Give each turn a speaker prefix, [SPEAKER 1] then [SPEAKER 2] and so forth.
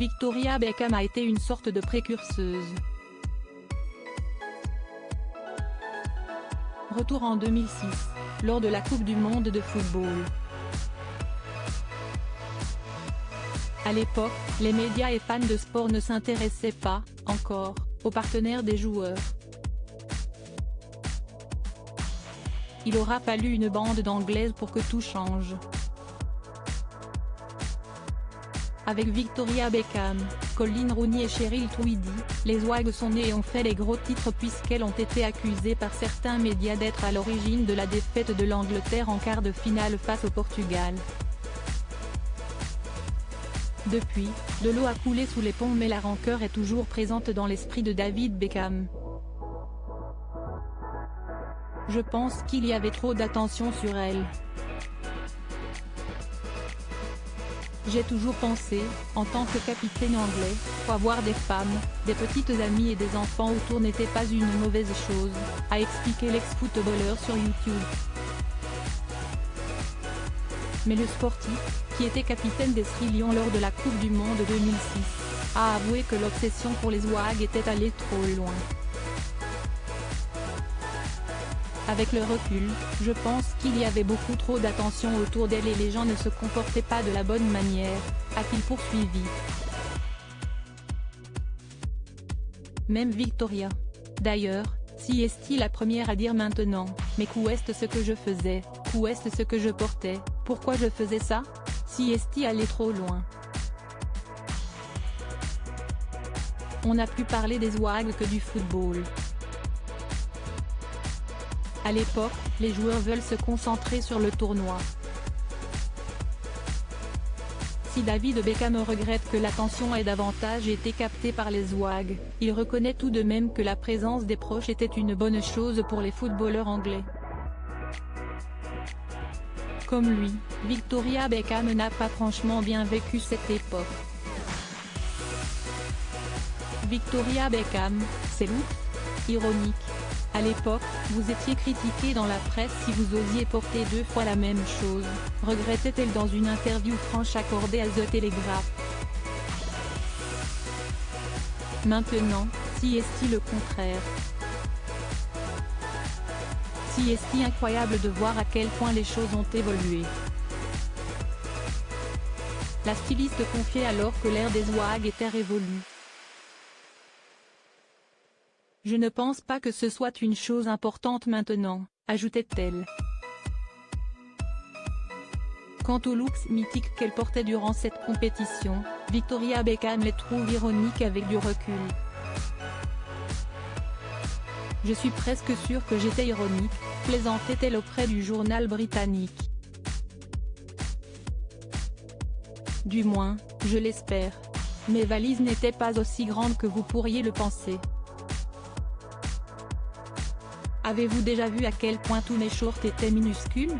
[SPEAKER 1] Victoria Beckham a été une sorte de précurseuse. Retour en 2006, lors de la Coupe du monde de football. À l'époque, les médias et fans de sport ne s'intéressaient pas, encore, aux partenaires des joueurs. Il aura fallu une bande d'anglaises pour que tout change. Avec Victoria Beckham, Coleen Rooney et Cheryl Tweedy, les Wags sont nées et ont fait les gros titres puisqu'elles ont été accusées par certains médias d'être à l'origine de la défaite de l'Angleterre en quart de finale face au Portugal. Depuis, de l'eau a coulé sous les ponts mais la rancœur est toujours présente dans l'esprit de David Beckham. Je pense qu'il y avait trop d'attention sur elle. J'ai toujours pensé, en tant que capitaine anglais, qu'avoir des femmes, des petites amies et des enfants autour n'était pas une mauvaise chose, a expliqué l'ex-footballeur sur YouTube. Mais le sportif, qui était capitaine des Sri Lions lors de la Coupe du monde 2006, a avoué que l'obsession pour les Wags était allée trop loin. Avec le recul, je pense qu'il y avait beaucoup trop d'attention autour d'elle et les gens ne se comportaient pas de la bonne manière, a-t-il poursuivi. Même Victoria. D'ailleurs, si est-il la première à dire maintenant, mais qu'où est ce que je faisais, où est ce que je portais, pourquoi je faisais ça, si est-il allé trop loin. On n'a plus parlé des Wags que du football. À l'époque, les joueurs veulent se concentrer sur le tournoi. Si David Beckham regrette que l'attention ait davantage été captée par les Wags, il reconnaît tout de même que la présence des proches était une bonne chose pour les footballeurs anglais. Comme lui, Victoria Beckham n'a pas franchement bien vécu cette époque. Victoria Beckham, c'est lourd ? Ironique. À l'époque, vous étiez critiqué dans la presse si vous osiez porter 2 fois la même chose, regrettait-elle dans une interview franche accordée à The Telegraph. Maintenant, si est-il le contraire? Si est-il incroyable de voir à quel point les choses ont évolué. La styliste confiait alors que l'ère des Wags était révolue. Je ne pense pas que ce soit une chose importante maintenant, ajoutait-elle. Quant aux looks mythiques qu'elle portait durant cette compétition, Victoria Beckham les trouve ironiques avec du recul. Je suis presque sûre que j'étais ironique, plaisantait-elle auprès du journal britannique. Du moins, je l'espère. Mes valises n'étaient pas aussi grandes que vous pourriez le penser. Avez-vous déjà vu à quel point tous mes shorts étaient minuscules ?